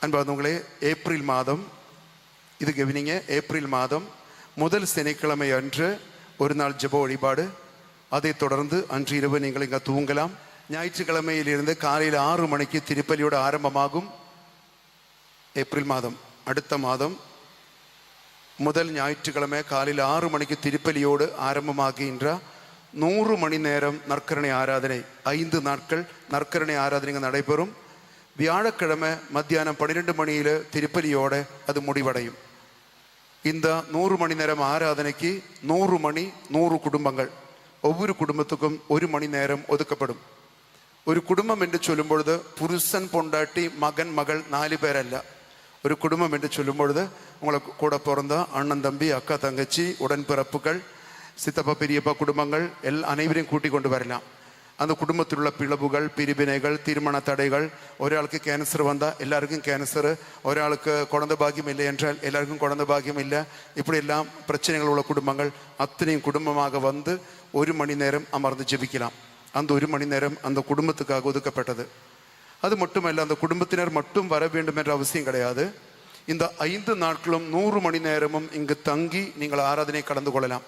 அன்பார்ந்தவங்களே, April மாதம் இது கவனிங்க. ஏப்ரல் மாதம் முதல் சனிக்கிழமை அன்று ஒரு நாள் ஜெப வழிபாடு. அதைத் தொடர்ந்து அன்று இரவு நீங்கள் இங்கே தூங்கலாம். ஞாயிற்றுக்கிழமையிலிருந்து காலையில் 6 மணிக்கு திருப்பலியோடு ஆரம்பமாகும். ஏப்ரல் மாதம் அடுத்த மாதம் முதல் ஞாயிற்றுக்கிழமை காலையில் 6 மணிக்கு திருப்பலியோடு ஆரம்பமாகின்ற 100 மணி நேரம் நற்கருணை ஆராதனை. 5 நாட்கள் நற்கருணை ஆராதனைகள் நடைபெறும். வியாழக்கிழமை மத்தியானம் 12 மணியில் திருப்பலியோடு அது முடிவடையும். இந்த 100 மணி நேரம் ஆராதனைக்கு 100 மணி 100 குடும்பங்கள், ஒவ்வொரு குடும்பத்துக்கும் 1 மணி நேரம் ஒதுக்கப்படும். ஒரு குடும்பம் என்று சொல்லும் பொழுது புருஷன், பொண்டாட்டி, மகன், மகள் 4 பேரல்ல. ஒரு குடும்பம் என்று சொல்லும் பொழுது உங்களுக்கு கூட பிறந்த அண்ணன், தம்பி, அக்கா, தங்கச்சி, உடன்பிறப்புகள், சித்தப்பா, பெரியப்பா குடும்பங்கள் அனைவரையும் கூட்டிக் கொண்டு வரலாம். அந்த குடும்பத்தில் உள்ள பிளவுகள், பிரிவினைகள், திருமண தடைகள், ஒராளுக்கு கேன்சர் வந்தால் எல்லாருக்கும் கேன்சரு, ஒராளுக்கு குழந்தை பாக்கியம் இல்லை என்றால் எல்லாருக்கும் குழந்தை பாக்கியம் இல்லை, இப்படி எல்லாம் பிரச்சனைகள் உள்ள குடும்பங்கள் அத்தனையும் குடும்பமாக வந்து 1 மணி நேரம் அமர்ந்து ஜெபிக்கலாம். அந்த 1 மணி நேரம் அந்த குடும்பத்துக்காக ஒதுக்கப்பட்டது. அது மட்டுமல்ல, அந்த குடும்பத்தினர் மட்டும் வர வேண்டும் என்ற அவசியம் கிடையாது. இந்த 5 நாட்களும் 100 மணி நேரமும் இங்கு தங்கி நீங்கள் ஆராதனை கலந்து கொள்ளலாம்.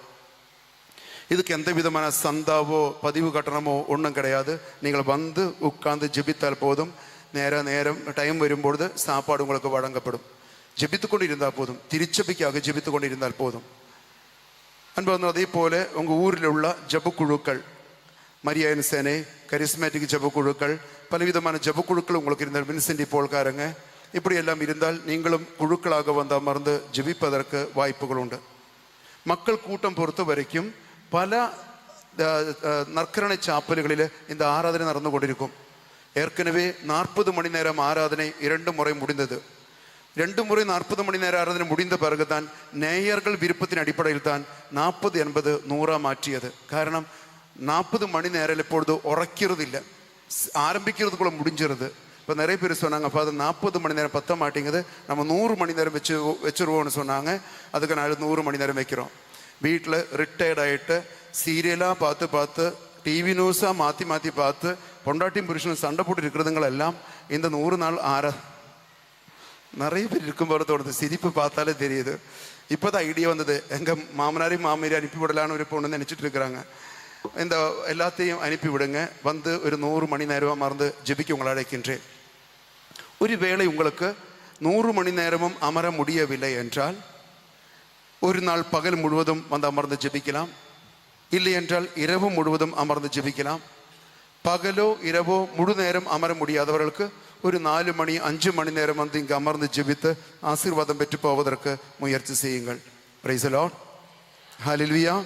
இதுக்கு எந்த விதமான சந்தாவோ பதிவு கட்டணமோ ஒன்றும் கிடையாது. நீங்கள் வந்து உட்கார்ந்து ஜெபித்தால் போதும். நேரம் டைம் வரும்பொழுது சாப்பாடு உங்களுக்கு வழங்கப்படும். ஜெபித்து கொண்டு இருந்தால் போதும், திருச்சபைக்காக ஜெபித்து கொண்டு இருந்தால் போதும். அன்பு, அதே போல உங்கள் ஊரில் உள்ள ஜபக்குழுக்கள், மரியாயன் சேனை, கரிஸ்மேட்டிக் ஜபக்குழுக்கள், பலவிதமான ஜபக்குழுக்கள் உங்களுக்கு இருந்தால், வின்சென்டி போல்காரங்க, இப்படி எல்லாம் இருந்தால் நீங்களும் குழுக்களாக வந்து அமர்ந்து ஜெபிப்பதற்கு வாய்ப்புகள் உண்டு. மக்கள் கூட்டம் பொறுத்த வரைக்கும் பல நற்கருணை சாப்பல்களில் இந்த ஆராதனை நடந்து கொண்டிருக்கும். ஏற்கனவே 40 மணி நேரம் ஆராதனை 2 முறை முடிந்தது. 2 முறை 40 மணி நேர ஆராதனை முடிந்த பிறகுதான் நேயர்கள் விருப்பத்தின் அடிப்படையில் தான் 40, 80, 100 மாற்றியது. காரணம், 40 மணி நேரம் இப்பொழுது உரைக்கிறது இல்லை, ஆரம்பிக்கிறதுக்குள்ள முடிஞ்சிருது. இப்போ நிறைய பேர் சொன்னாங்க, அப்போ அது 40 மணி நேரம் பத்த மாட்டேங்குது, நம்ம 100 மணி நேரம் வச்சுருவோம்னு சொன்னாங்க. அதுக்கு நான் 100 மணி நேரம் வைக்கிறோம். வீட்டில் ரிட்டையர்ட் ஆகிட்டு சீரியலாக பார்த்து டிவி நியூஸாக மாற்றி பார்த்து பொண்டாட்டியும் புருஷனும் சண்டை போட்டு இருக்கிறதுங்களெல்லாம் இந்த 100 நாள் நிறைய பேர் இருக்கும்போது தோணுது. சிரிப்பு பார்த்தாலே தெரியுது. இப்போ தான் ஐடியா வந்தது, எங்கள் மாமனாரையும் மாமியாரையும் அனுப்பிவிடலான்னு ஒரு பொண்ணு நினச்சிட்டு இருக்கிறாங்க. இந்த எல்லாத்தையும் அனுப்பி விடுங்க, வந்து ஒரு 100 மணி நேரம் அமர்ந்து ஜெபிக்க உங்களை அழைக்கின்றேன். ஒருவேளை உங்களுக்கு 100 மணி நேரமும் அமர முடியவில்லை என்றால் ஒரு நாள் பகல் முழுவதும் வந்து அமர்ந்து ஜெபிக்கலாம். இல்லை என்றால் இரவு முழுவதும் அமர்ந்து ஜெபிக்கலாம். பகலோ இரவோ முழு நேரம் அமர முடியாதவர்களுக்கு ஒரு 4 மணி 5 மணி நேரம் வந்து இங்கு அமர்ந்து ஜெபித்து ஆசீர்வாதம் பெற்று போவதற்கு முயற்சி செய்யுங்கள். Praise the Lord. ஹல்லேலூயா.